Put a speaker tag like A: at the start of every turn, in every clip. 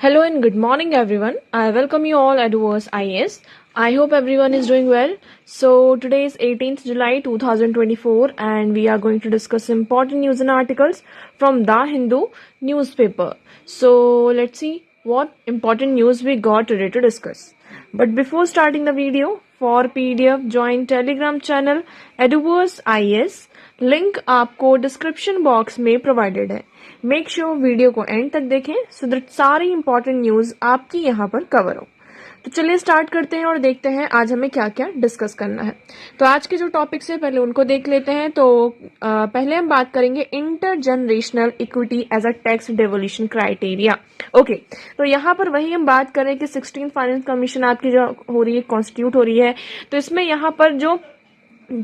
A: Hello and good morning everyone. I welcome you all at Duos IAS. I hope everyone is doing well. So today is 18th July 2024 and we are going to discuss important news and articles from The Hindu newspaper. So let's see what important news we got today to discuss. But before starting the video, for PDF join Telegram channel Eduverse IAS. Link आपको description box में provided है. Make sure video को and तक देखें so that सारी important news आपकी यहाँ पर कवर हो. तो चलिए स्टार्ट करते हैं और देखते हैं आज हमें क्या क्या डिस्कस करना है. तो आज के जो टॉपिक्स है पहले उनको देख लेते हैं. तो पहले हम बात करेंगे inter generational equity as a tax devolution criteria. Okay, तो यहाँ पर वही हम बात करें कि 16th फाइनेंस कमीशन आपकी जो हो रही है कॉन्स्टिट्यूट हो रही है. तो इसमें यहाँ पर जो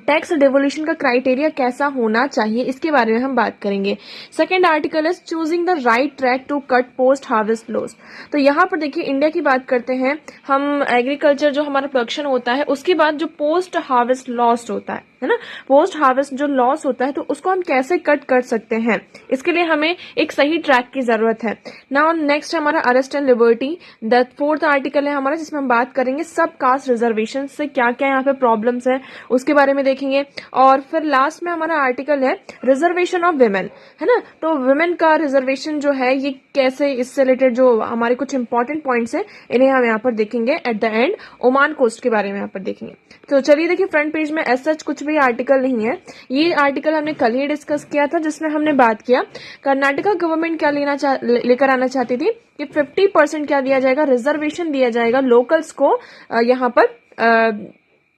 A: टैक्स डेवोल्यूशन का क्राइटेरिया कैसा होना चाहिए इसके बारे में हम बात करेंगे. Second article is choosing the right track to cut post harvest loss. तो यहाँ पर देखिए इंडिया की बात करते हैं हम. एग्रीकल्चर जो हमारा प्रोडक्शन होता है उसके बाद जो पोस्ट हार्वेस्ट लॉस होता है ना, पोस्ट हार्वेस्ट जो लॉस होता है तो उसको हम कैसे कट कर सकते हैं, इसके लिए हमें एक सही ट्रैक की जरूरत है. नाउ नेक्स्ट हमारा arrest and liberty. The fourth article है हमारा जिसमें हम बात करेंगे सब कास्ट रिजर्वेशन से क्या क्या यहाँ पे प्रॉब्लम्स है उसके बारे में देखेंगे. और फिर लास्ट में हमारा आर्टिकल है रिजर्वेशन ऑफ विमेन, है ना. तो विमेन का रिजर्वेशन जो है ये कैसे, इससे रिलेटेड जो हमारे कुछ इंपॉर्टेंट पॉइंट्स है इन्हें हम यहाँ पर देखेंगे. At the end Oman coast के बारे में यहाँ पर देखेंगे. तो चलिए देखिए फ्रंट पेज में एज सच कुछ भी आर्टिकल नहीं है. ये आर्टिकल हमने कल ही डिस्कस किया था जिसमें हमने बात किया कर्नाटका गवर्नमेंट क्या लेकर आना चाहती थी कि 50% क्या दिया जाएगा, रिजर्वेशन दिया जाएगा लोकल्स को यहाँ पर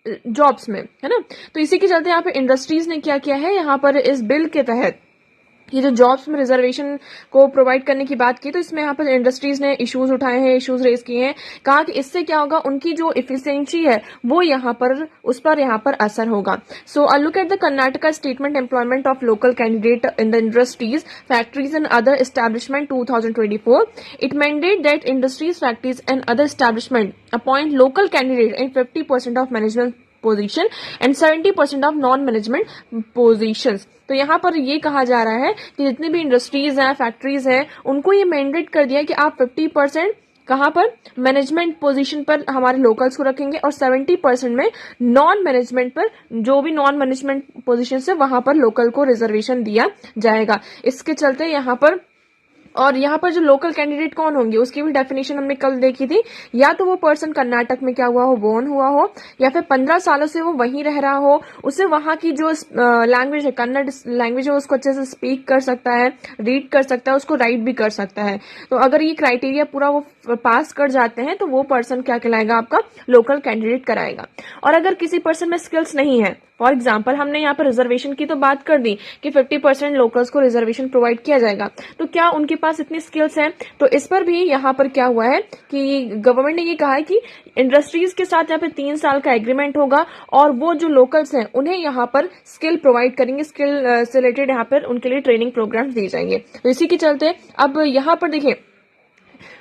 A: जॉब्स में, है ना. तो इसी के चलते यहाँ पे इंडस्ट्रीज ने क्या किया है, यहाँ पर इस बिल के तहत ये जो जॉब्स में रिजर्वेशन को प्रोवाइड करने की बात की तो इसमें यहाँ पर इंडस्ट्रीज ने इश्यूज उठाए हैं, इश्यूज रेज किए हैं. कहा कि इससे क्या होगा, उनकी जो इफिशिएंसी है वो यहाँ पर उस पर यहाँ पर असर होगा. So look at the Karnataka statement employment of local candidate in the industries factories and other establishment 2024. It mandate that industries factories and other establishment appoint local candidate in 50% of management position and 70% of non management positions. तो यहाँ पर ये कहा जा रहा है कि जितनी भी इंडस्ट्रीज हैं, फैक्ट्रीज हैं, उनको ये मैंडेट कर दिया कि आप 50% कहाँ पर मैनेजमेंट पोजीशन पर हमारे लोकल्स को रखेंगे और 70% में नॉन मैनेजमेंट पर जो भी नॉन मैनेजमेंट पोजीशन है वहां पर लोकल को रिजर्वेशन दिया जाएगा. इसके चलते यहाँ पर और यहाँ पर जो लोकल कैंडिडेट कौन होंगे उसकी भी डेफिनेशन हमने कल देखी थी. या तो वो पर्सन कर्नाटक में क्या हुआ हो, बोर्न हुआ हो, या फिर 15 सालों से वो वहीं रह रहा हो, उसे वहां की जो लैंग्वेज है, कन्नड़ लैंग्वेज है, उसको अच्छे से स्पीक कर सकता है, रीड कर सकता है, उसको राइट भी कर सकता है. तो अगर ये क्राइटेरिया पूरा वो पास कर जाते हैं तो वो पर्सन क्या कहलाएगा, आपका लोकल कैंडिडेट कराएगा. और अगर किसी पर्सन में स्किल्स नहीं है, फॉर एग्जाम्पल हमने यहाँ पर रिजर्वेशन की तो बात कर दी कि 50% लोकल्स को रिजर्वेशन प्रोवाइड किया जाएगा, तो क्या उनके पास इतनी स्किल्स हैं, तो इस पर भी यहाँ पर क्या हुआ है कि गवर्नमेंट ने ये कहा है कि इंडस्ट्रीज के साथ यहाँ पे 3 साल का एग्रीमेंट होगा और वो जो लोकल्स हैं उन्हें यहाँ पर स्किल प्रोवाइड करेंगे, स्किल से रिलेटेड यहाँ पर उनके लिए ट्रेनिंग प्रोग्राम्स दिए जाएंगे. तो इसी के चलते अब यहाँ पर देखिए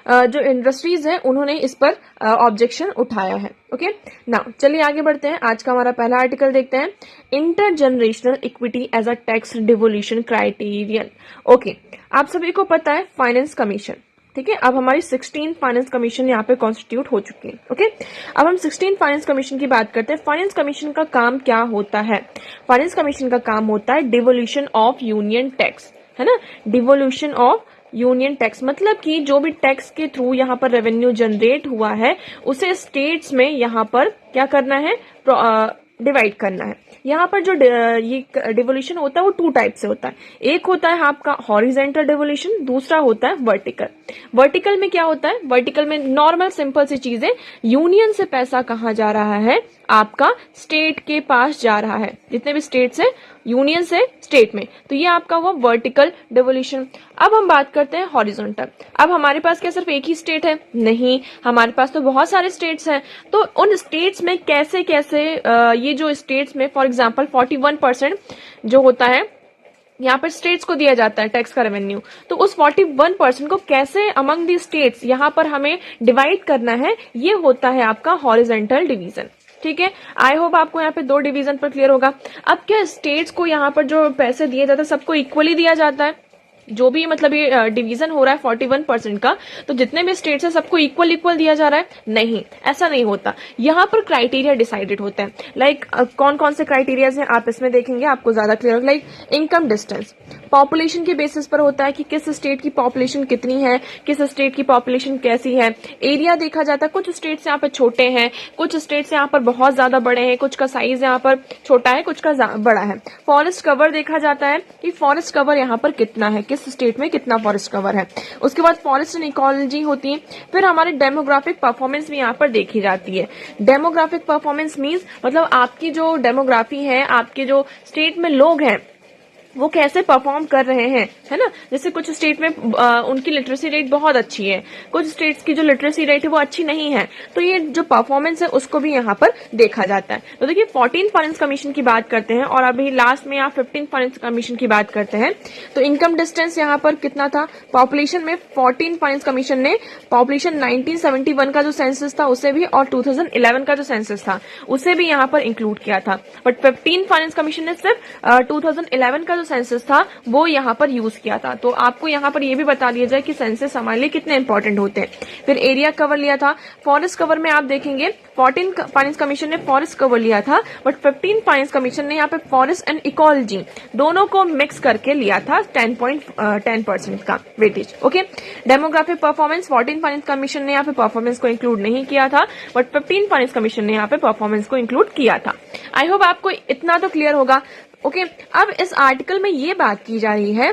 A: जो इंडस्ट्रीज है उन्होंने इस पर ऑब्जेक्शन उठाया है. ओके, नाउ चलिए आगे बढ़ते हैं. आज का हमारा पहला आर्टिकल देखते हैं, inter generational equity as a tax devolution criterion. Okay, आप सभी को पता है फाइनेंस कमीशन, ठीक है. अब हमारी 16th फाइनेंस कमीशन यहाँ पे कॉन्स्टिट्यूट हो चुकी है. ओके, अब हम 16th फाइनेंस कमीशन की बात करते हैं. फाइनेंस कमीशन का काम क्या होता है? फाइनेंस कमीशन का काम होता है डिवोल्यूशन ऑफ यूनियन टैक्स, है ना. डिवोल्यूशन ऑफ यूनियन टैक्स मतलब कि जो भी टैक्स के थ्रू यहाँ पर रेवेन्यू जनरेट हुआ है उसे स्टेट्स में यहाँ पर क्या करना है, डिवाइड करना है. यहाँ पर जो ये डिवोल्यूशन होता है वो 2 टाइप से होता है. एक होता है आपका हॉरिजेंटल डिवोल्यूशन, दूसरा होता है वर्टिकल. वर्टिकल में क्या होता है, वर्टिकल में नॉर्मल सिंपल सी चीजें, यूनियन से पैसा कहाँ जा रहा है, आपका स्टेट के पास जा रहा है. जितने भी स्टेट्स हैं यूनियन से स्टेट में, तो ये आपका हुआ वर्टिकल डिवोल्यूशन. अब हम बात करते हैं हॉरिजॉन्टल. अब हमारे पास क्या सिर्फ एक ही स्टेट है? नहीं, हमारे पास तो बहुत सारे स्टेट्स हैं. तो उन स्टेट्स में कैसे कैसे ये जो स्टेट्स में फॉर एग्जांपल 41% जो होता है यहाँ पर स्टेट्स को दिया जाता है टैक्स का रेवेन्यू, तो उस 41% को कैसे अमंग दी स्टेट्स यहाँ पर हमें डिवाइड करना है, ये होता है आपका हॉरिजॉन्टल डिवीजन. ठीक है, आई होप आपको यहाँ पे 2 डिवीजन पर क्लियर होगा. अब क्या स्टेट्स को यहाँ पर जो पैसे दिए जाते हैं सबको इक्वली दिया जाता है? जो भी मतलब ये डिवीजन हो रहा है 41% का, तो जितने भी स्टेट्स है सबको इक्वल इक्वल दिया जा रहा है? नहीं, ऐसा नहीं होता। यहाँ पर क्राइटेरिया डिसाइडेड होता है। लाइक कौन कौन से क्राइटेरियाज हैं आप इसमें देखेंगे, आपको ज्यादा क्लियर होगा। लाइक इनकम डिस्टेंस पॉपुलेशन के बेसिस पर होता है कि किस स्टेट की पॉपुलेशन कितनी है, किस स्टेट की पॉपुलेशन कैसी है। एरिया देखा जाता है, कुछ स्टेट्स यहाँ पर छोटे हैं, कुछ स्टेट्स यहाँ पर बहुत ज्यादा बड़े हैं, कुछ का साइज यहाँ पर छोटा है, कुछ का बड़ा है। फॉरेस्ट कवर देखा जाता है कि फॉरेस्ट कवर यहाँ पर कितना है, किस स्टेट में कितना फॉरेस्ट कवर है। उसके बाद फॉरेस्ट एंड इकोलॉजी होती है। फिर हमारी डेमोग्राफिक परफॉर्मेंस भी यहाँ पर देखी जाती है। डेमोग्राफिक परफॉर्मेंस मीन्स मतलब आपकी जो डेमोग्राफी है, आपके जो स्टेट में लोग हैं वो कैसे परफॉर्म कर रहे हैं, है ना। जैसे कुछ स्टेट में उनकी लिटरेसी रेट बहुत अच्छी है, कुछ स्टेट्स की जो लिटरेसी रेट है वो अच्छी नहीं है, तो ये जो परफॉर्मेंस है उसको भी यहाँ पर देखा जाता है। तो देखिए 14 फाइनेंस कमीशन की बात करते हैं और अभी लास्ट में यहाँ 15 फाइनेंस कमीशन की बात करते हैं। तो इनकम डिस्टेंस यहाँ पर कितना था पॉपुलेशन में? 14 फाइनेंस कमीशन ने पॉपुलेशन 1971 का जो सेंसस था उसे भी और 2011 का जो सेंसस था उसे भी यहाँ पर इंक्लूड किया था। बट 15 फाइनेंस कमीशन ने सिर्फ 2011 का सेंसस था वो यहाँ पर यूज किया था। तो आपको यहाँ पर ये भी बता दिया जाए कि सेंसस हमारे लिए कितने इंपॉर्टेंट होते हैं। फिर एरिया कवर लिया था। फॉरेस्ट कवर में आप देखेंगे 14 फाइनेंस कमीशन ने फॉरेस्ट कवर लिया था, बट 15 फाइनेंस कमीशन ने यहाँ पे फॉरेस्ट एंड इकोलॉजी दोनों को मिक्स करके लिया था 10% का weightage. Okay, demographic performance 14 finance commission ने यहाँ पे परफॉर्मेंस को इंक्लूड नहीं किया था, बट 15 फाइनेंस कमीशन ने यहाँ पे परफॉर्मेंस को इंक्लूड किया था। आई होप आपको इतना तो क्लियर होगा। ओके, अब इस आर्टिकल में ये बात की जा रही है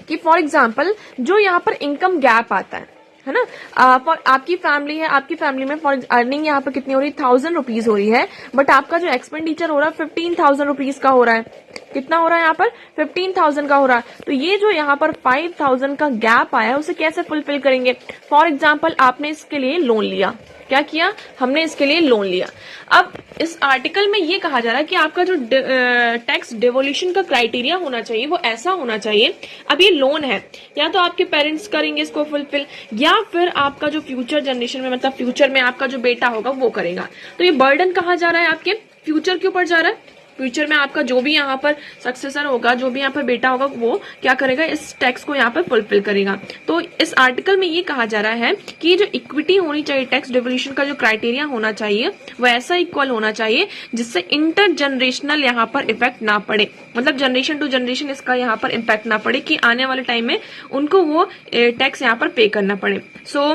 A: कि फॉर एग्जाम्पल जो यहाँ पर इनकम गैप आता है ना, फॉर आपकी फैमिली है, आपकी फैमिली में फॉर अर्निंग यहाँ पर कितनी हो रही है 1000 रुपीज हो रही है, बट आपका जो एक्सपेंडिचर हो रहा है 15,000 रुपीज का हो रहा है। कितना हो रहा है यहाँ पर? 15,000 का हो रहा है। तो ये जो यहाँ पर 5,000 का गैप आया है उसे कैसे फुलफिल करेंगे? फॉर एग्जाम्पल आपने इसके लिए लोन लिया, क्या किया हमने? इसके लिए लोन लिया। अब इस आर्टिकल में ये कहा जा रहा है कि आपका जो टैक्स डिवोल्यूशन का क्राइटेरिया होना चाहिए वो ऐसा होना चाहिए। अब ये लोन है, या तो आपके पेरेंट्स करेंगे इसको फुलफिल, या फिर आपका जो फ्यूचर जनरेशन में मतलब फ्यूचर में आपका जो बेटा होगा वो करेगा। तो ये बर्डन कहाँ जा रहा है? आपके फ्यूचर के ऊपर जा रहा है। फ्यूचर में आपका जो भी यहाँ पर सक्सेसर होगा, जो भी यहाँ पर बेटा होगा, वो क्या करेगा? इस टैक्स को यहाँ पर फुलफिल करेगा। तो इस आर्टिकल में ये कहा जा रहा है कि जो इक्विटी होनी चाहिए, टैक्स डिवोल्यूशन का जो क्राइटेरिया होना चाहिए वो ऐसा इक्वल होना चाहिए जिससे इंटर जनरेशनल यहाँ पर इफेक्ट ना पड़े, मतलब जनरेशन टू जनरेशन इसका यहाँ पर इम्पैक्ट ना पड़े कि आने वाले टाइम में उनको वो टैक्स यहाँ पर पे करना पड़े। सो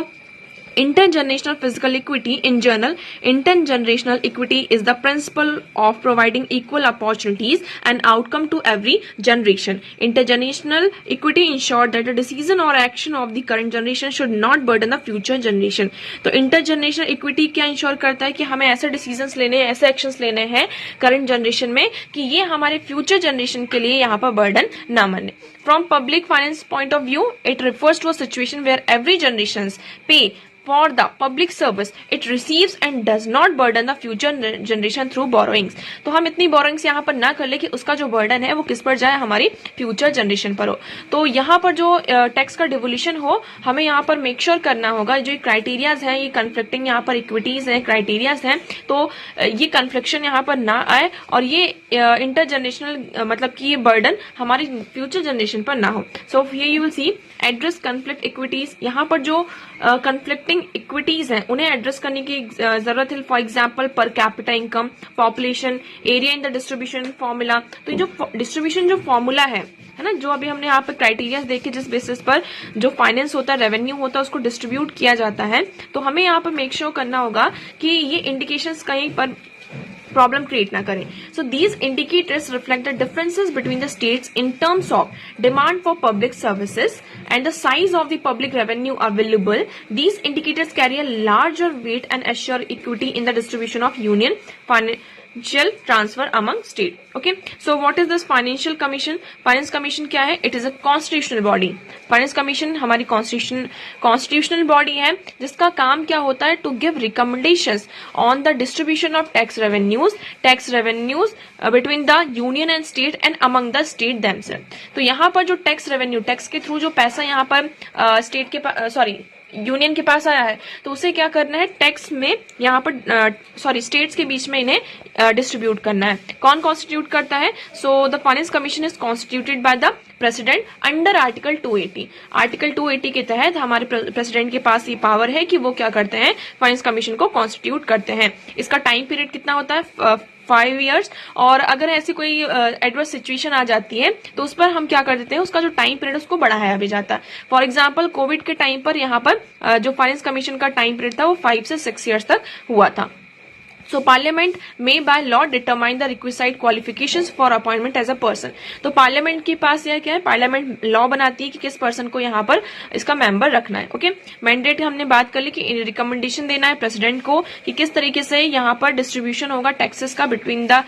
A: intergenerational physical equity in general, intergenerational equity is the principle of providing equal opportunities and outcome to every generation. Intergenerational equity ensures that the decision or action of the current generation should not burden the future generation. तो intergenerational equity क्या ensure करता है कि हमें ऐसे decisions लेने हैं, ऐसे एक्शंस लेने हैं करंट जनरेशन में कि ये हमारे फ्यूचर जनरेशन के लिए यहाँ पर बर्डन ना बने। From public finance point of view, it refers to a situation where every generations pay for the public service it receives and does not burden the future generation through borrowings. तो हम इतनी borrowings यहाँ पर ना कर ले कि उसका जो बर्डन है वो किस पर जाए? हमारी फ्यूचर जनरेशन पर हो। तो यहाँ पर जो टैक्स का डिवोल्यूशन हो, हमें यहाँ पर मेक श्योर करना होगा जो क्राइटेरियाज हैं, ये कन्फ्लिक्टिंग यहाँ पर इक्विटीज हैं, क्राइटेरियाज हैं, तो ये कन्फ्लिक्शन यहाँ पर ना आए और ये इंटर जनरेशनल मतलब कि ये बर्डन हमारी फ्यूचर जनरेशन पर ना हो। सो here you will C address conflict equities. यहाँ पर जो कन्फ्लिक्टिंग इक्विटीज हैं उन्हें एड्रेस करने की जरूरत है। For example per capita income, population, area in the distribution formula. तो जो डिस्ट्रीब्यूशन जो फॉर्मूला है ना, जो अभी हमने यहाँ पे क्राइटेरिया देखे जिस बेसिस पर जो फाइनेंस होता है, रेवेन्यू होता है, उसको डिस्ट्रीब्यूट किया जाता है, तो हमें यहाँ पर मेक श्योर करना होगा कि ये इंडिकेशंस कहीं पर प्रॉब्लम क्रिएट ना करें। So these indicators reflect the differences between the states in terms of demand for public services and the size of the public revenue available. These indicators carry a larger weight and assure equity in the distribution of union financial transfer among state. Okay, so what is this financial commission? Finance commission क्या है? It is a constitutional body. Finance commission हमारी constitutional body है जिसका काम क्या होता है? To give recommendations on the distribution of tax revenues between the union and state and among the state themselves. तो यहाँ पर जो टैक्स रेवेन्यू, टैक्स के थ्रू जो पैसा यहाँ पर स्टेट के यूनियन के पास आया है, तो उसे क्या करना है? टैक्स में यहाँ पर स्टेट्स के बीच में इन्हें डिस्ट्रीब्यूट करना है। कौन कॉन्स्टिट्यूट करता है? So the finance commission is constituted by the president under article 280। Article 280 के तहत हमारे प्रेसिडेंट के पास ये पावर है कि वो क्या करते हैं, फाइनेंस कमीशन को कॉन्स्टिट्यूट करते हैं। इसका टाइम पीरियड कितना होता है, 5 ईयर्स। और अगर ऐसी कोई एडवर्स सिचुएशन आ जाती है तो उस पर हम क्या कर देते हैं, उसका जो टाइम पीरियड उसको बढ़ाया भी जाता है। फॉर एग्जांपल कोविड के टाइम पर यहाँ पर जो फाइनेंस कमीशन का टाइम पीरियड था वो 5 से 6 ईयर्स तक हुआ था। So Parliament may by law determine the requisite qualifications for appointment as a person। तो पार्लियामेंट के पास यह क्या है, पार्लियामेंट लॉ बनाती है कि किस पर्सन को यहाँ पर इसका मेंबर रखना है। ओके, मैंडेट हमने बात कर ली कि रिकमेंडेशन देना है प्रेसिडेंट को कि किस तरीके से यहाँ पर डिस्ट्रीब्यूशन होगा टैक्सेस का between the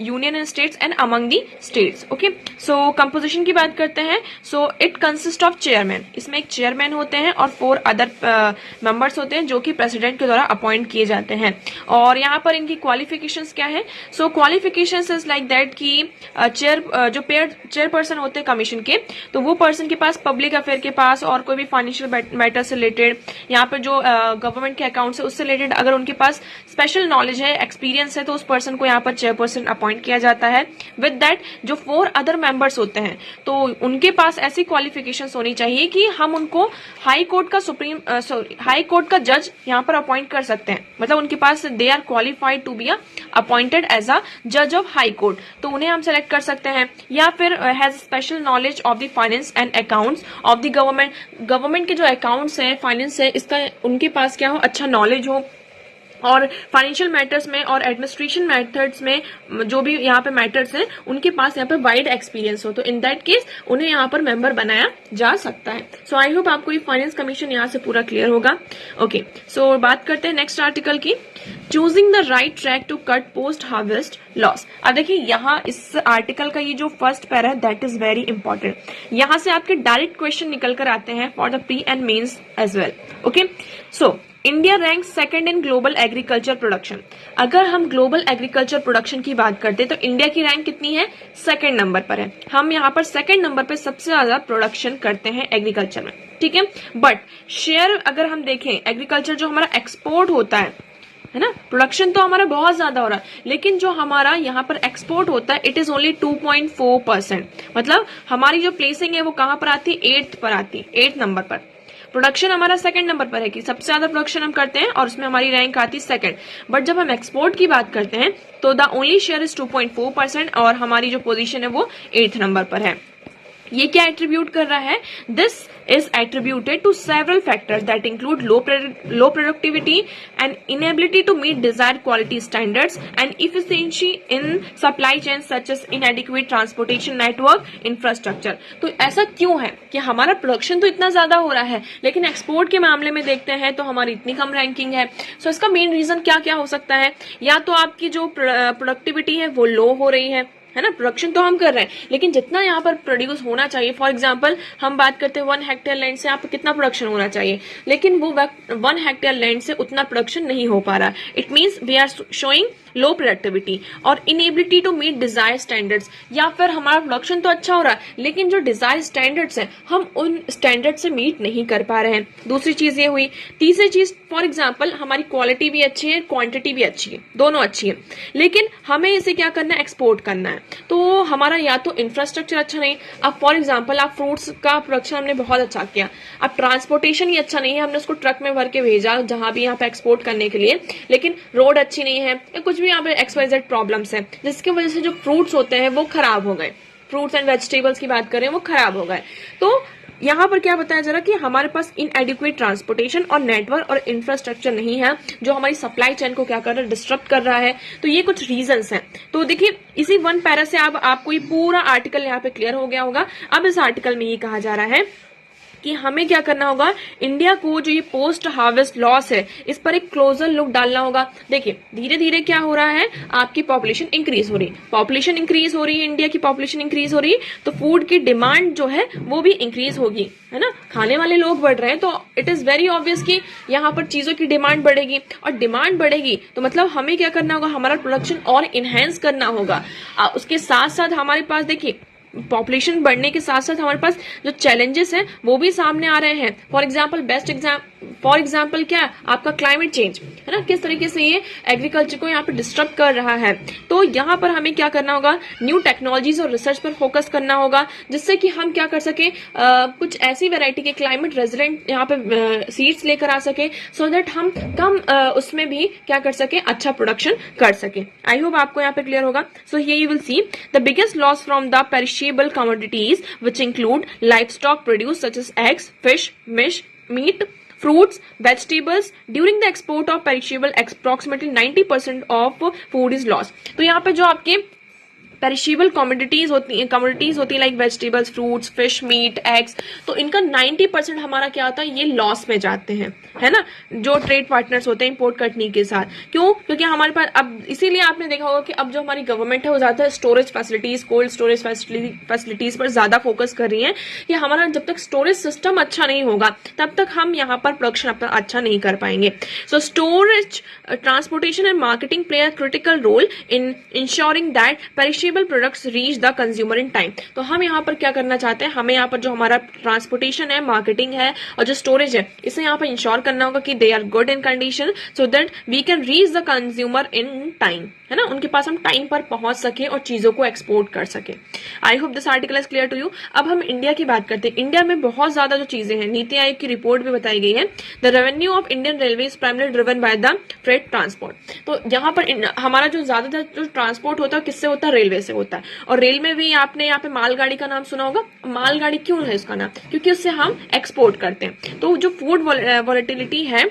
A: union and states and among the states. Okay, so composition की बात करते हैं। So it consist of chairman, इसमें एक चेयरमैन होते हैं और 4 अदर मेंबर्स होते हैं जो कि प्रेसिडेंट के द्वारा अपॉइंट किए जाते हैं। और यहाँ पर इनकी क्वालिफिकेशंस क्या है, सो क्वालिफिकेशंस इज लाइक दैट कि जो चेयरपर्सन होते हैं कमीशन के, तो वो पर्सन के पास पब्लिक अफेयर के पास और कोई भी फाइनेंशियल मैटर से रिलेटेड, यहाँ पर जो गवर्नमेंट के अकाउंट है उससे रिलेटेड अगर उनके पास स्पेशल नॉलेज है, एक्सपीरियंस है, तो उस पर्सन को यहाँ पर चेयरपर्सन अपॉइंट किया जाता है। विद दैट जो 4 अदर मेंबर्स होते हैं तो उनके पास ऐसी क्वालिफिकेशंस होनी चाहिए कि हम उनको हाई कोर्ट का जज यहाँ पर अपॉइंट कर सकते हैं। मतलब उनके पास they are qualified to be appointed as a जज ऑफ हाई कोर्ट, तो उन्हें हम सेलेक्ट कर सकते हैं। या फिर has special knowledge of the finance and accounts of the government के जो अकाउंट्स है, फाइनेंस है, इसका उनके पास क्या हो, अच्छा नॉलेज हो, और फाइनेंशियल मैटर्स में और एडमिनिस्ट्रेशन मेथड्स में जो भी यहाँ पे मैटर्स हैं उनके पास यहाँ पे वाइड एक्सपीरियंस हो, तो इन दैट केस उन्हें यहाँ पर मेंबर बनाया जा सकता है। सो आई होप आपको ये फाइनेंस कमीशन यहाँ से पूरा क्लियर होगा। ओके, सो बात करते हैं नेक्स्ट आर्टिकल की, choosing the right track to cut post harvest loss. अब देखिए यहाँ इस आर्टिकल का ये जो फर्स्ट पैरा है दैट इज वेरी इंपॉर्टेंट। यहाँ से आपके डायरेक्ट क्वेश्चन निकल कर आते हैं for the pre and mains as well. Okay, so India rank second in global agriculture production. अगर हम ग्लोबल एग्रीकल्चर प्रोडक्शन की बात करते हैं तो इंडिया की रैंक कितनी है, 2nd नंबर पर है। हम यहाँ पर 2nd नंबर पे सबसे ज्यादा प्रोडक्शन करते हैं एग्रीकल्चर में, ठीक है। बट शेयर अगर हम देखें एग्रीकल्चर जो हमारा एक्सपोर्ट होता है ना, प्रोडक्शन तो हमारा बहुत ज्यादा हो रहा है, लेकिन जो हमारा यहाँ पर एक्सपोर्ट होता है इट इज ओनली 2.4%। मतलब हमारी जो प्लेसिंग है वो कहां पर आती है, 8th पर आती है, 8th नंबर पर। प्रोडक्शन हमारा 2nd नंबर पर है कि सबसे ज्यादा प्रोडक्शन हम करते हैं और उसमें हमारी रैंक आती है 2nd। बट जब हम एक्सपोर्ट की बात करते हैं तो द ओनली शेयर इज 2.4% और हमारी जो पोजीशन है वो 8th नंबर पर है। ये क्या एट्रीब्यूट कर रहा है, this is attributed to several factors that include low productivity and inability to meet desired quality standards and efficiency in supply chains such as inadequate transportation network infrastructure। तो ऐसा क्यों है कि हमारा प्रोडक्शन तो इतना ज्यादा हो रहा है लेकिन एक्सपोर्ट के मामले में देखते हैं तो हमारी इतनी कम रैंकिंग है। सो इसका मेन रीजन क्या क्या हो सकता है, या तो आपकी जो प्रोडक्टिविटी है वो लो हो रही है ना, प्रोडक्शन तो हम कर रहे हैं लेकिन जितना यहाँ पर प्रोड्यूस होना चाहिए, फॉर एग्जांपल हम बात करते हैं 1 हेक्टेयर लैंड से यहाँ पर कितना प्रोडक्शन होना चाहिए, लेकिन वो 1 हेक्टेयर लैंड से उतना प्रोडक्शन नहीं हो पा रहा। It means we are showing low productivity और inability to meet desire standards, या फिर हमारा प्रोडक्शन तो अच्छा हो रहा है लेकिन जो डिजायर स्टैंडर्ड्स हैं हम उन स्टैंडर्ड से मीट नहीं कर पा रहे हैं। दूसरी चीज ये हुई। तीसरी चीज फॉर एग्जांपल हमारी क्वालिटी भी अच्छी है, क्वांटिटी भी अच्छी है, दोनों अच्छी है, लेकिन हमें इसे क्या करना है, एक्सपोर्ट करना है। तो हमारा या तो इंफ्रास्ट्रक्चर अच्छा नहीं, अब फॉर एग्जांपल आप फ्रूट्स का प्रोडक्शन हमने बहुत अच्छा किया, अब ट्रांसपोर्टेशन ही अच्छा नहीं है, हमने उसको ट्रक में भर के भेजा जहां भी यहाँ पे एक्सपोर्ट करने के लिए, लेकिन रोड अच्छी नहीं है या कुछ भी यहाँ पे XYZ प्रॉब्लम्स है जिसकी वजह से जो फ्रूट्स होते हैं वो खराब हो गए, फ्रूट्स एंड वेजिटेबल्स की बात करें वो खराब हो गए। तो यहाँ पर क्या बताया जा रहा है कि हमारे पास इनएडिक्वेट ट्रांसपोर्टेशन और नेटवर्क और इंफ्रास्ट्रक्चर नहीं है जो हमारी सप्लाई चेन को क्या कर रहा है, डिस्टर्ब कर रहा है। तो ये कुछ रीजंस हैं। तो देखिए इसी 1 पैरा से अब आपको ये पूरा आर्टिकल यहाँ पे क्लियर हो गया होगा। अब इस आर्टिकल में ये कहा जा रहा है कि हमें क्या करना होगा, इंडिया को जो ये पोस्ट हार्वेस्ट लॉस है इस पर एक क्लोजर लुक डालना होगा। देखिए धीरे धीरे क्या हो रहा है, आपकी पॉपुलेशन इंक्रीज हो रही है, पॉपुलेशन इंक्रीज हो रही है, इंडिया की पॉपुलेशन इंक्रीज हो रही है, तो फूड की डिमांड जो है वो भी इंक्रीज होगी, है ना, खाने वाले लोग बढ़ रहे हैं तो इट इज वेरी ऑब्वियस कि यहाँ पर चीजों की डिमांड बढ़ेगी, और डिमांड बढ़ेगी तो मतलब हमें क्या करना होगा, हमारा प्रोडक्शन और इनहेंस करना होगा। उसके साथ साथ हमारे पास देखिए पॉपुलेशन बढ़ने के साथ साथ हमारे पास जो चैलेंजेस हैं वो भी सामने आ रहे हैं। For example best for example क्या है आपका क्लाइमेट चेंज, है ना, किस तरीके से ये एग्रीकल्चर को यहाँ पे डिस्टर्ब कर रहा है। तो यहाँ पर हमें क्या करना होगा, न्यू टेक्नोलॉजीज और रिसर्च पर फोकस करना होगा, जिससे कि हम क्या कर सके, कुछ ऐसी वेराइटी के क्लाइमेट रेजिलेंट यहाँ पे सीड्स लेकर आ सके, सो दैट हम कम उसमें भी क्या कर सके, अच्छा प्रोडक्शन कर सके। आई होप आपको यहाँ पे क्लियर होगा। So here you will see the biggest loss from the perishable commodities which include life stock produce such as eggs, fish, meat, fruits, vegetables. During the export of perishable, approximately 90% of food is lost. तो यहाँ पे जो आपके perishable commodities होती हैं like vegetables, fruits, fish, meat, eggs, तो इनका 90% हमारा क्या होता है, ये लॉस में जाते हैं, है ना, जो ट्रेड पार्टनर्स होते हैं इंपोर्ट करने के साथ। क्यों? क्योंकि हमारे पास अब, इसीलिए आपने देखा होगा कि अब जो हमारी गवर्नमेंट है वो ज्यादा storage facilities, cold storage facilities पर ज्यादा फोकस कर रही है कि हमारा जब तक स्टोरेज सिस्टम अच्छा नहीं होगा तब तक हम यहाँ पर प्रोडक्शन अपना अच्छा नहीं कर पाएंगे। So storage, transportation and marketing play a critical role in ensuring that perishable products reach the consumer in time. तो हम यहाँ पर क्या करना चाहते हैं, हमें यहाँ पर जो हमारा ट्रांसपोर्टेशन है, मार्केटिंग है और जो स्टोरेज है, इसे यहाँ पर इंश्योर करना होगा कि they are good in condition so that we can reach the consumer in time, है ना, उनके पास हम टाइम पर पहुंच सके और चीजों को एक्सपोर्ट कर सके। I hope this article is clear to you. अब हम इंडिया की बात करते हैं। इंडिया में बहुत ज्यादा जो चीजें हैं, नीति आयोग की रिपोर्ट भी बताई गई है, the revenue of Indian railway is primary driven by the freight transport. तो यहाँ पर हमारा जो ज्यादातर जो ट्रांसपोर्ट होता है किससे होता है, रेलवे से होता है। और रेल में भी आपने यहाँ पे मालगाड़ी का नाम सुना होगा। मालगाड़ी क्यों है इसका नाम, क्योंकि उससे हम एक्सपोर्ट करते हैं। तो जो फूड वॉलेटिलिटी है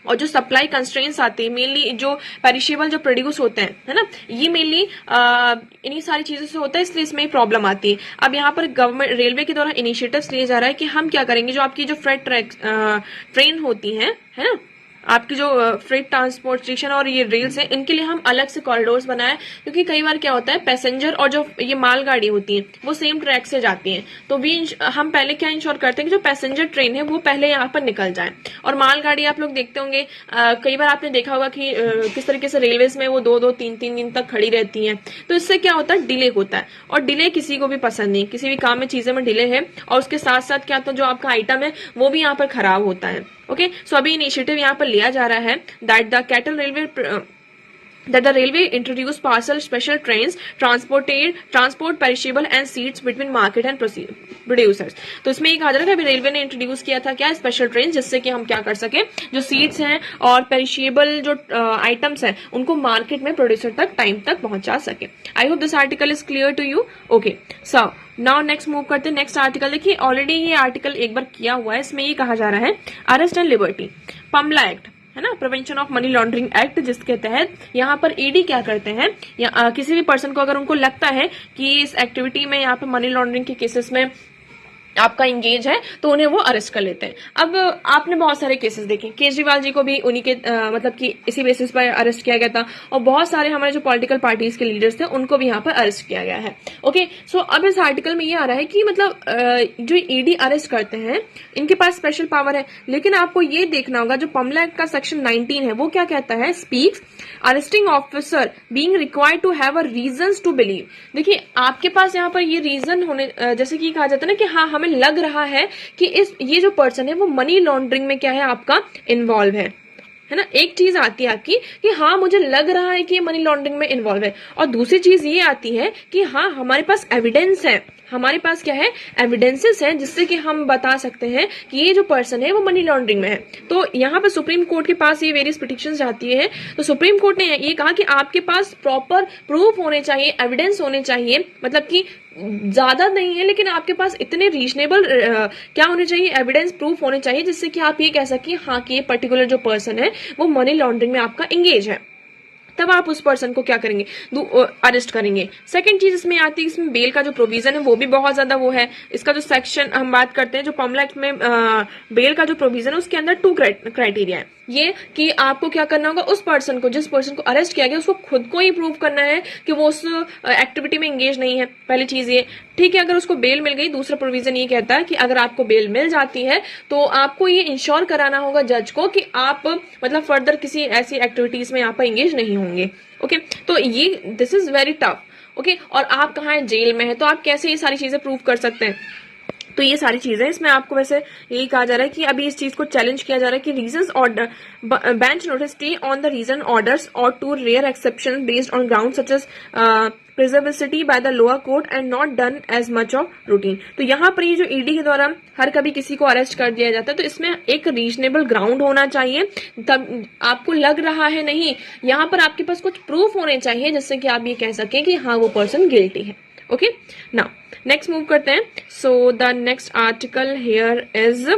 A: और जो सप्लाई कंस्ट्रेंट्स आती है, मेनली जो पेरिशेबल जो प्रोड्यूस होते हैं, है ना, ये मेनली इन्हीं सारी चीजों से होता है, इसलिए इसमें प्रॉब्लम आती है। अब यहाँ पर गवर्नमेंट रेलवे के द्वारा इनिशिएटिव्स लिए जा रहा है कि हम क्या करेंगे, जो आपकी जो फ्रेट ट्रेन होती है ना, आपकी जो फ्रेट ट्रांसपोर्टेशन और ये रेल्स हैं, इनके लिए हम अलग से कॉरिडोर्स बनाए, क्योंकि कई बार क्या होता है, पैसेंजर और जो ये मालगाड़ी होती है वो सेम ट्रैक से जाती हैं। तो हम पहले क्या इंश्योर करते हैं कि जो पैसेंजर ट्रेन है वो पहले यहाँ पर निकल जाए। और मालगाड़ी आप लोग देखते होंगे, कई बार आपने देखा होगा कि किस तरीके से रेलवेज में वो 2-2, 3-3 दिन तक खड़ी रहती हैं। तो इससे क्या होता है, डिले होता है, और डिले किसी को भी पसंद नहीं, किसी भी काम में चीजें में डिले है, और उसके साथ साथ क्या होता है, जो आपका आइटम है वो भी यहाँ पर खराब होता है। ओके, सो अभी इनिशिएटिव यहाँ पर लिया जा रहा है that the cattle railway that the railway introduced parcel special trains transport perishable and seeds between market and producers। तो इसमें ये कहा जा रहा था, अभी रेलवे ने इंट्रोड्यूस किया था क्या, स्पेशल ट्रेन, जिससे कि हम क्या कर सके, जो सीड्स हैं और पेरिशेबल जो आइटम्स हैं उनको मार्केट में प्रोड्यूसर तक टाइम तक पहुंचा सके। I hope this article is clear to you. Okay, so now next move करते हैं। नेक्स्ट आर्टिकल देखिए, ऑलरेडी ये आर्टिकल एक बार किया हुआ है। इसमें ये कहा जा रहा है arrest and liberty, Pamela act, है ना, prevention of money laundering act, जिसके तहत यहाँ पर ईडी क्या करते हैं, या किसी भी पर्सन को अगर उनको लगता है कि इस एक्टिविटी में यहाँ पे मनी लॉन्ड्रिंग के केसेस में आपका इंगेज है, तो उन्हें वो अरेस्ट कर लेते हैं। अब आपने बहुत सारे केसेस देखे, केजरीवाल जी को भी उन्हीं के मतलब कि इसी बेसिस पर अरेस्ट किया गया था, और बहुत सारे हमारे जो पॉलिटिकल पार्टीज के लीडर्स थे उनको भी यहाँ पर अरेस्ट किया गया है। ओके, सो अब इस आर्टिकल में ये आ रहा है कि मतलब जो ईडी अरेस्ट करते हैं इनके पास स्पेशल पावर है, लेकिन आपको ये देखना होगा जो पमला एक्ट का सेक्शन 19 है वो क्या कहता है, speaks arresting officer being required to have a reasons to believe. देखिए आपके पास यहाँ पर ये रीजन होने, जैसे कि कहा जाता है ना कि हाँ हमें लग रहा है कि ये जो पर्सन है वो मनी लॉन्ड्रिंग में क्या है आपका इन्वॉल्व है ना। एक चीज आती है आपकी कि हाँ मुझे लग रहा है कि ये मनी लॉन्ड्रिंग में इन्वॉल्व है, और दूसरी चीज ये आती है कि हाँ हमारे पास एविडेंस है, हमारे पास क्या है, एविडेंसेस हैं, जिससे कि हम बता सकते हैं कि ये जो पर्सन है वो मनी लॉन्ड्रिंग में है। तो यहाँ पर सुप्रीम कोर्ट के पास ये वेरियस पिटिशन जाती है, तो सुप्रीम कोर्ट ने ये कहा कि आपके पास प्रॉपर प्रूफ होने चाहिए, एविडेंस होने चाहिए, मतलब कि ज्यादा नहीं है लेकिन आपके पास इतने रीजनेबल क्या होने चाहिए, एविडेंस प्रूफ होने चाहिए, जिससे कि आप ये कह सकें हाँ कि ये पर्टिकुलर जो पर्सन है वो मनी लॉन्ड्रिंग में आपका एंगेज है। तब आप उस पर्सन को क्या करेंगे, अरेस्ट करेंगे। सेकंड चीज इसमें आती है, इसमें बेल का जो प्रोविजन है वो भी बहुत ज्यादा वो है। इसका जो सेक्शन हम बात करते हैं, जो पमला एक्ट में बेल का जो प्रोविजन है उसके अंदर 2 क्राइटेरिया है। ये कि आपको क्या करना होगा, उस पर्सन को, जिस पर्सन को अरेस्ट किया गया उसको खुद को ही प्रूव करना है कि वो उस एक्टिविटी में एंगेज नहीं है, पहली चीज ये। ठीक है, अगर उसको बेल मिल गई, दूसरा प्रोविजन ये कहता है कि अगर आपको बेल मिल जाती है तो आपको ये इंश्योर कराना होगा जज को कि आप मतलब फर्दर किसी ऐसी एक्टिविटीज में यहाँ पर एंगेज नहीं होंगे। ओके, तो ये this is very tough. Okay, और आप कहाँ है, जेल में है, तो आप कैसे ये सारी चीजें प्रूव कर सकते हैं। तो ये सारी चीजें इसमें आपको वैसे यही कहा जा रहा है कि अभी इस चीज को चैलेंज किया जा रहा है कि reasons order bench notice stay on the reason orders और to rare exception based on ground such as perversity by the lower court and not done as much of routine. तो यहाँ पर ये जो ईडी के द्वारा हर कभी किसी को अरेस्ट कर दिया जाता है तो इसमें एक रीजनेबल ग्राउंड होना चाहिए, तब आपको लग रहा है नहीं, यहाँ पर आपके पास कुछ प्रूफ होने चाहिए जिससे कि आप ये कह सकें कि हाँ वो पर्सन गिल्टी है। ओके, नाउ नेक्स्ट मूव करते हैं। So the next article here is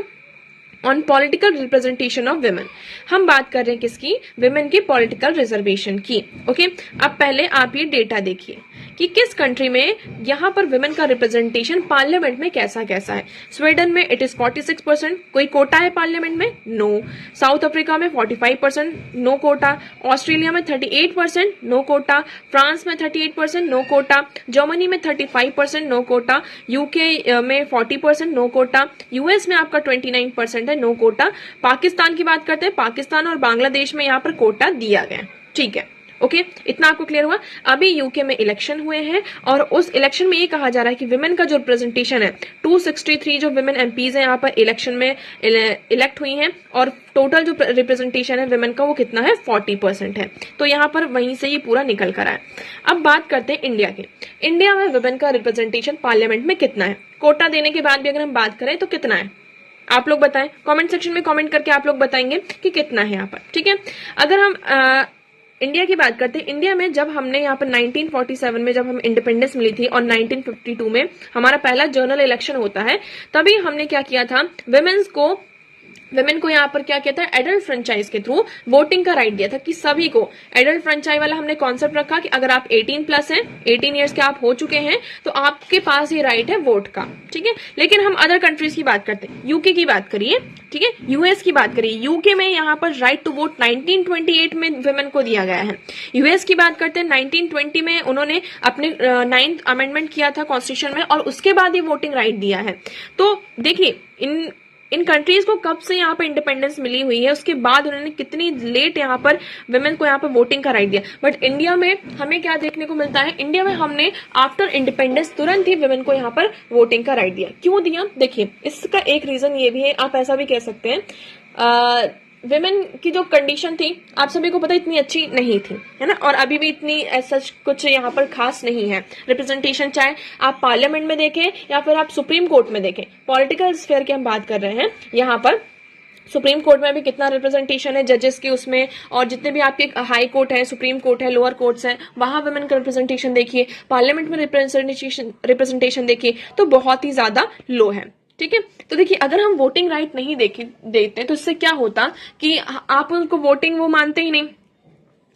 A: on political representation of women. हम बात कर रहे हैं किसकी? विमेन के पॉलिटिकल रिजर्वेशन की। ओके, अब पहले आप ये डेटा देखिए कि किस कंट्री में यहाँ पर विमेन का रिप्रेजेंटेशन पार्लियामेंट में कैसा कैसा है। स्वीडन में इट इज 46%। कोई कोटा है पार्लियामेंट में? नो। साउथ अफ्रीका में 45%, नो कोटा। ऑस्ट्रेलिया में 38%, नो कोटा। फ्रांस में 38%, नो कोटा। जर्मनी में 35%, नो कोटा। यूके में 40%, नो कोटा। यूएस में आपका 29% है, नो कोटा। पाकिस्तान की बात करते हैं, पाकिस्तान और बांग्लादेश में यहाँ पर कोटा दिया गया। ठीक है, ओके, इतना आपको क्लियर हुआ। अभी यूके में इलेक्शन हुए हैं और उस इलेक्शन में ये कहा जा रहा है कि विमेन का जो रिप्रेजेंटेशन है 263 जो विमेन एमपीज हैं यहाँ पर इलेक्शन में इलेक्ट हुई हैं और टोटल जो रिप्रेजेंटेशन है विमेन का वो कितना है? 40% है। तो यहाँ पर वहीं से ये पूरा निकल कर आया। अब बात करते हैं इंडिया की। इंडिया में विमेन का रिप्रेजेंटेशन पार्लियामेंट में कितना है? कोटा देने के बाद भी अगर हम बात करें तो कितना है? आप लोग बताएं, कमेंट सेक्शन में कमेंट करके आप लोग बताएंगे कि कितना है यहाँ पर। ठीक है, अगर हम इंडिया की बात करते हैं, इंडिया में जब हमने यहाँ पर 1947 में जब हम इंडिपेंडेंस मिली थी और 1952 में हमारा पहला जनरल इलेक्शन होता है, तभी हमने क्या किया था? विमेन को यहाँ पर क्या किया था? एडल्ट फ्रेंचाइज के थ्रू वोटिंग का राइट दिया था कि सभी को। एडल्ट फ्रेंचाइज वाला हमने कॉन्सेप्ट रखा कि अगर आप 18 प्लस हैं, 18 ईयर्स के आप हो चुके हैं तो आपके पास ये राइट है वोट का। ठीक है, लेकिन हम अदर कंट्रीज की बात करते हैं, यूके की बात करिए, ठीक है, यूएस की बात करिए। यूके में यहाँ पर राइट टू वोट 1928 में विमेन को दिया गया है। यूएस की बात करते हैं, 1920 में उन्होंने अपने 9th अमेंडमेंट किया था कॉन्स्टिट्यूशन में और उसके बाद ये वोटिंग राइट दिया है। तो देखिए इन कंट्रीज को कब से यहाँ पर इंडिपेंडेंस मिली हुई है, उसके बाद उन्होंने कितनी लेट यहाँ पर विमेन को यहाँ पर वोटिंग का राइट दिया। बट इंडिया में हमें क्या देखने को मिलता है? इंडिया में हमने आफ्टर इंडिपेंडेंस तुरंत ही विमेन को यहाँ पर वोटिंग का राइट दिया। क्यों दिया? देखिए, इसका एक रीजन ये भी है, आप ऐसा भी कह सकते हैं विमेन की जो कंडीशन थी आप सभी को पता इतनी अच्छी नहीं थी, है ना, और अभी भी इतनी ऐसा कुछ यहाँ पर खास नहीं है रिप्रेजेंटेशन, चाहे आप पार्लियामेंट में देखें या फिर आप सुप्रीम कोर्ट में देखें। पॉलिटिकल स्फेयर की हम बात कर रहे हैं, यहाँ पर सुप्रीम कोर्ट में भी कितना रिप्रेजेंटेशन है जजेस के उसमें, और जितने भी आपके हाई कोर्ट है, सुप्रीम कोर्ट है, लोअर कोर्ट्स हैं, वहां वुमेन का रिप्रेजेंटेशन देखिए, पार्लियामेंट में रिप्रेजेंटेशन देखिए तो बहुत ही ज्यादा लो है। ठीक है, तो देखिए अगर हम वोटिंग राइट नहीं देते तो इससे क्या होता कि आप उनको वोटिंग वो मानते ही नहीं,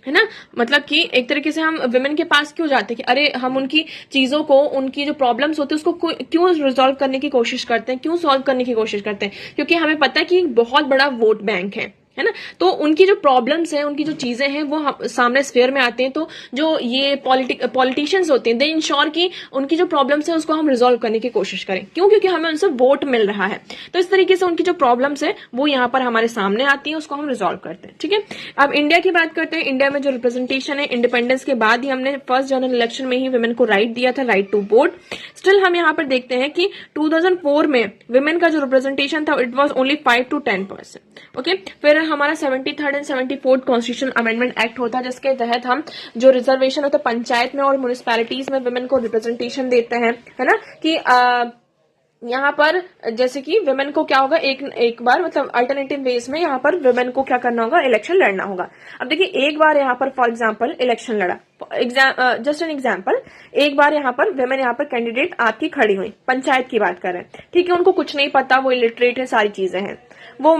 A: है ना, मतलब कि एक तरीके से हम विमेन के पास क्यों जाते हैं कि अरे हम उनकी चीजों को, उनकी जो प्रॉब्लम्स होती है उसको क्यों रिजॉल्व करने की कोशिश करते हैं, क्यों सॉल्व करने की कोशिश करते हैं, क्योंकि हमें पता है कि बहुत बड़ा वोट बैंक है ना, तो उनकी जो प्रॉब्लम्स हैं, उनकी जो चीजें हैं वो सामने स्फेयर में आते हैं। तो जो ये पॉलिटिशियंस होते हैं दे इंश्योर कि उनकी जो प्रॉब्लम्स है उसको हम रिजॉल्व करने की कोशिश करें, क्यों? क्योंकि हमें उनसे वोट मिल रहा है। तो इस तरीके से उनकी जो प्रॉब्लम्स है वो यहाँ पर हमारे सामने आती है, उसको हम रिजॉल्व करते हैं। ठीक है, अब इंडिया की बात करते हैं। इंडिया में जो रिप्रेजेंटेशन है, इंडिपेंडेंस के बाद ही हमने फर्स्ट जनरल इलेक्शन में ही वुमेन को राइट दिया था, राइट टू वोट। स्टिल हम यहाँ पर देखते हैं कि 2004 में वुमेन का जो रिप्रेजेंटेशन था it was only 5 to 10%। Okay, फिर हमारा 73rd and 74th constitution amendment act होता है जिसके तहत हम जो रिजर्वेशन होता है पंचायत में और म्युनिसिपैलिटीज में वुमेन को रिप्रेजेंटेशन देते हैं, है ना, कि यहाँ पर जैसे कि विमेन को क्या होगा, एक बार मतलब अल्टरनेटिव वेज में यहाँ पर विमेन को क्या करना होगा, इलेक्शन लड़ना होगा। अब देखिए एक बार यहाँ पर फॉर एग्जांपल इलेक्शन लड़ा, जस्ट एन एग्जांपल, एक बार यहाँ पर विमेन यहाँ पर कैंडिडेट आपकी खड़ी हुई, पंचायत की बात कर रहे हैं, ठीक है, उनको कुछ नहीं पता, वो इलिटरेट है, सारी चीजें हैं, वो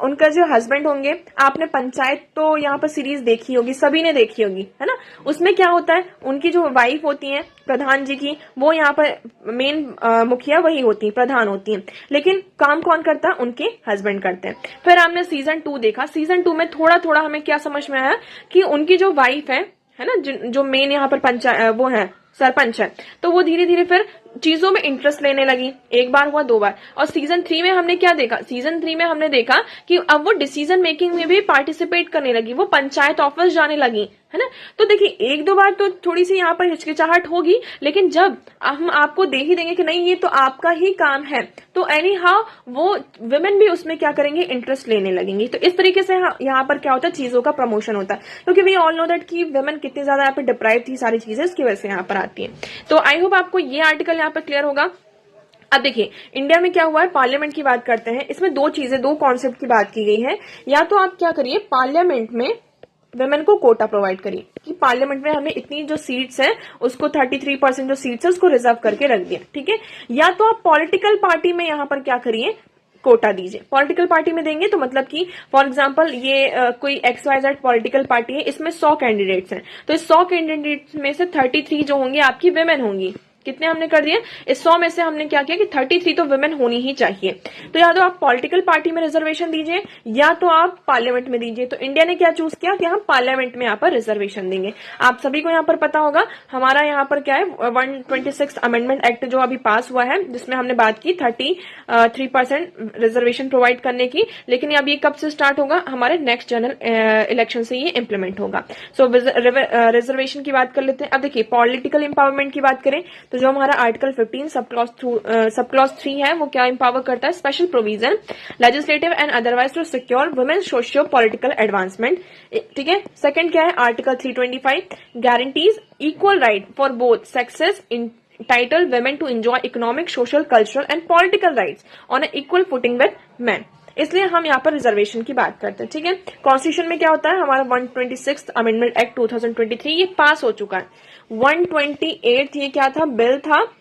A: उनका जो हस्बैंड होंगे, आपने पंचायत तो यहाँ पर सीरीज देखी होगी, सभी ने देखी होगी, है ना, उसमें क्या होता है, उनकी जो वाइफ होती है प्रधान जी की, वो यहाँ पर मेन मुखिया वही होती है, प्रधान होती है, लेकिन काम कौन करता है, उनके हस्बैंड करते हैं। फिर हमने सीजन 2 देखा, सीजन 2 में थोड़ा थोड़ा हमें क्या समझ में आया कि उनकी जो वाइफ है ना, जो मेन यहाँ पर वो है सरपंच है, तो वो धीरे धीरे फिर चीजों में इंटरेस्ट लेने लगी। एक बार हुआ, दो बार, और सीजन 3 में हमने क्या देखा, सीजन 3 में हमने देखा कि अब वो डिसीजन मेकिंग में भी पार्टिसिपेट करने लगी, वो पंचायत ऑफिस जाने लगी, है ना। तो देखिए एक दो बार तो थोड़ी सी यहाँ पर हिचकिचाहट होगी, लेकिन जब हम आपको दे ही देंगे कि नहीं ये तो आपका ही काम है, तो एनी हाउ वो वुमेन भी उसमें क्या करेंगे, इंटरेस्ट लेने लगेंगी। तो इस तरीके से यहाँ पर क्या होता है, चीजों का प्रमोशन होता है, क्योंकि वी ऑल नो दैट कि वुमेन कितनी ज्यादा यहाँ पर डिप्राइव थी, सारी चीजें इसकी वजह से यहाँ पर आती है। तो आई होप आपको ये आर्टिकल यहाँ पर क्लियर होगा। अब देखिए इंडिया में क्या हुआ है, पार्लियामेंट की बात करते हैं। इसमें दो चीजें, दो कॉन्सेप्ट की बात की गई है। या तो आप क्या करिए, पार्लियामेंट में वुमेन को कोटा प्रोवाइड करिए कि पार्लियामेंट में हमने इतनी जो सीट्स हैं उसको 33% जो सीट्स है उसको रिजर्व करके रख दिया, ठीक है। या तो आप पॉलिटिकल पार्टी में यहाँ पर क्या करिए, कोटा दीजिए। पॉलिटिकल पार्टी में देंगे तो मतलब कि फॉर एग्जांपल ये कोई XYZ पॉलिटिकल पार्टी है, इसमें 100 कैंडिडेट्स हैं, तो इस 100 कैंडिडेट्स में से 33 जो होंगे आपकी वुमेन होंगी। कितने हमने कर दिए, इस 100 में से हमने क्या किया कि 33 तो वुमेन होनी ही चाहिए। तो या तो आप पॉलिटिकल पार्टी में रिजर्वेशन दीजिए या तो आप पार्लियामेंट में दीजिए। तो इंडिया ने क्या चूज किया कि हम पार्लियामेंट में यहाँ पर रिजर्वेशन देंगे। आप सभी को यहाँ पर पता होगा हमारा यहाँ पर क्या है, 126 अमेंडमेंट एक्ट जो अभी पास हुआ है, जिसमें हमने बात की 33% रिजर्वेशन प्रोवाइड करने की। लेकिन अब ये कब से स्टार्ट होगा, हमारे नेक्स्ट जनरल इलेक्शन से ये इंप्लीमेंट होगा। सो रिजर्वेशन की बात कर लेते हैं। अब देखिए पॉलिटिकल एम्पावरमेंट की बात करें तो जो हमारा आर्टिकल 15 सब क्लॉज 3 है वो क्या इंपावर करता है, special provision legislative and otherwise to secure women socio political advancement, ठीक है। सेकंड क्या है, article 325 guarantees equal right for both sexes in title women to enjoy economic, social, cultural and political rights on an equal footing with men। इसलिए हम यहाँ पर reservation की बात करते हैं, ठीक है। कॉन्स्टिट्यूशन में क्या होता है, हमारा 126 अमेंडमेंट एक्ट 2023 ये पास हो चुका है। 128 ये क्या था, बिल था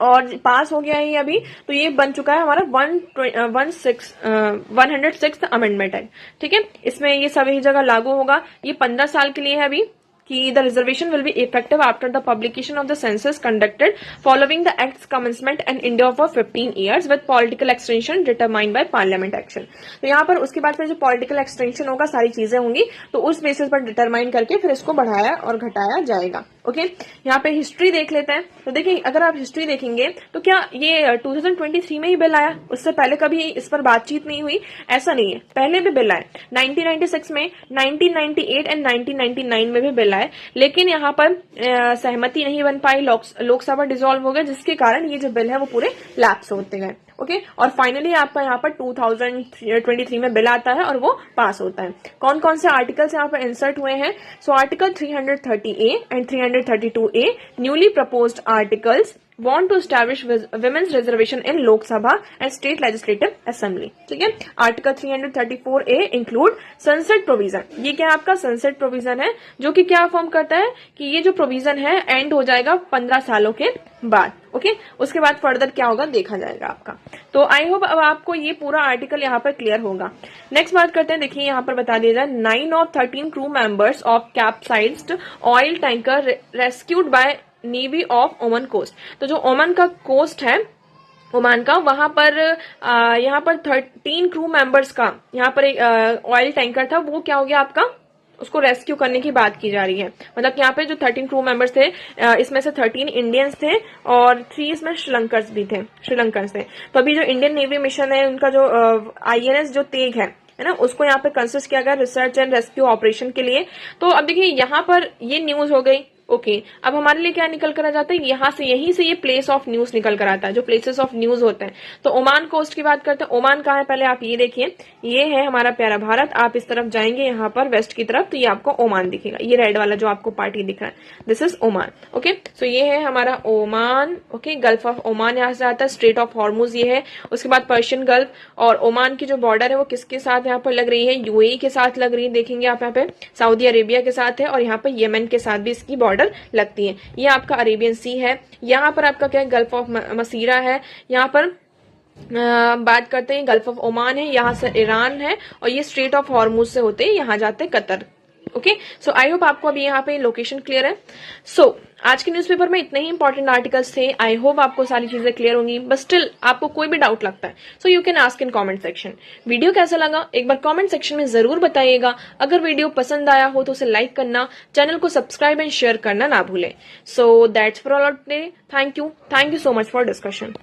A: और पास हो गया है ये अभी, तो ये बन चुका है हमारा 106 अमेंडमेंट एक्ट, ठीक है। इसमें ये सभी जगह लागू होगा। ये 15 साल के लिए है अभी कि the reservation will be effective after the publication of the census conducted following the acts commencement and India for 15 years with political extension determined by parliament action. तो यहाँ पर उसके बाद फिर जो पॉलिटिकल एक्सटेंशन होगा, सारी चीजें होंगी, तो उस बेसिस पर डिटरमाइन करके फिर इसको बढ़ाया और घटाया जाएगा। ओके, यहाँ पे हिस्ट्री देख लेते हैं। तो देखिए अगर आप हिस्ट्री देखेंगे तो क्या ये 2023 में ही बिल आया, उससे पहले कभी इस पर बातचीत नहीं हुई, ऐसा नहीं है, पहले भी बिल आए 1996 में, 1998 एंड 1999 में भी बिल आए, लेकिन यहाँ पर सहमति नहीं बन पाई, लोकसभा डिसॉल्व हो गया, जिसके कारण ये जो बिल है वो पूरे लैप्स होते गए। ओके, और फाइनली आपका यहाँ पर 2023 में बिल आता है और वो पास होता है। कौन कौन से आर्टिकल्स यहाँ पर इंसर्ट हुए हैं, so article 330A and 332A newly proposed articles want to establish women's reservation in Lok Sabha and State Legislative Assembly, ठीक है। Article 334A include sunset provision, ये क्या आपका सनसेट प्रोविजन है, जो कि क्या फॉर्म करता है कि ये जो प्रोविजन है एंड हो जाएगा 15 सालों के बाद। ओके, उसके बाद फर्दर क्या होगा देखा जाएगा आपका। तो आई होप अब आपको ये पूरा आर्टिकल यहाँ पर क्लियर होगा। नेक्स्ट बात करते हैं, देखिए यहाँ पर बता दिया जाए 9 of 13 crew members of capsized oil tanker rescued by navy of Oman coast. तो जो ओमान का कोस्ट है ओमान का, वहां पर यहाँ पर 13 क्रू मेंबर्स का यहाँ पर एक ऑयल टैंकर था, वो क्या हो गया आपका, उसको रेस्क्यू करने की बात की जा रही है। मतलब यहाँ पे जो 13 क्रू मेंबर्स थे, इसमें से 13 इंडियंस थे और 3 इसमें श्रीलंकर्स भी थे, श्रीलंकन्स थे। तो अभी जो इंडियन नेवी मिशन है, उनका जो INS जो तेग है ना, उसको यहाँ पे कंसिस्ट किया गया रिसर्च एंड रेस्क्यू ऑपरेशन के लिए। तो अब देखिए यहाँ पर ये न्यूज हो गई। ओके, अब हमारे लिए क्या निकल कर आ जाता है, यहाँ से यहीं से ये प्लेस ऑफ न्यूज निकल कर आता है, जो प्लेसेस ऑफ न्यूज होते हैं। तो ओमान कोस्ट की बात करते हैं। ओमान कहाँ है, पहले आप ये देखिए, ये है हमारा प्यारा भारत। आप इस तरफ जाएंगे यहाँ पर वेस्ट की तरफ, तो ये आपको ओमान दिखेगा, ये रेड वाला जो आपको पार्टी दिख रहा है, दिस इज ओमान। ओके, सो ये है हमारा Oman. Okay, gulf of Oman यहाँ से आता है, स्ट्रेट ऑफ हॉर्मुज ये है, उसके बाद पर्शियन गल्फ, और ओमान की जो बॉर्डर है वो किसके साथ यहाँ पर लग रही है, UAE के साथ लग रही है, देखेंगे आप यहाँ पे सऊदी अरेबिया के साथ है, और यहाँ पर येमेन के साथ भी इसकी बॉर्डर लगती है। ये आपका अरेबियन सी है। यहाँ पर आपका क्या है, गल्फ ऑफ मसीरा है। यहाँ पर बात करते हैं गल्फ ऑफ ओमान है, यहाँ से ईरान है, और ये स्ट्रेट ऑफ हॉर्मुज से होते हैं यहाँ जाते Qatar. Okay, so I hope आपको अभी यहाँ पे लोकेशन क्लियर है. सो आज के न्यूज़पेपर में इतने ही इंपॉर्टेंट आर्टिकल्स थे. आई होप आपको सारी चीजें क्लियर होंगी, बट स्टिल आपको कोई भी डाउट लगता है so you can ask in comment section. Video कैसा लगा एक बार कमेंट सेक्शन में जरूर बताइएगा. अगर वीडियो पसंद आया हो तो उसे लाइक करना, चैनल को सब्सक्राइब एंड शेयर करना ना भूलें. So that's for all today. Thank you so much for discussion.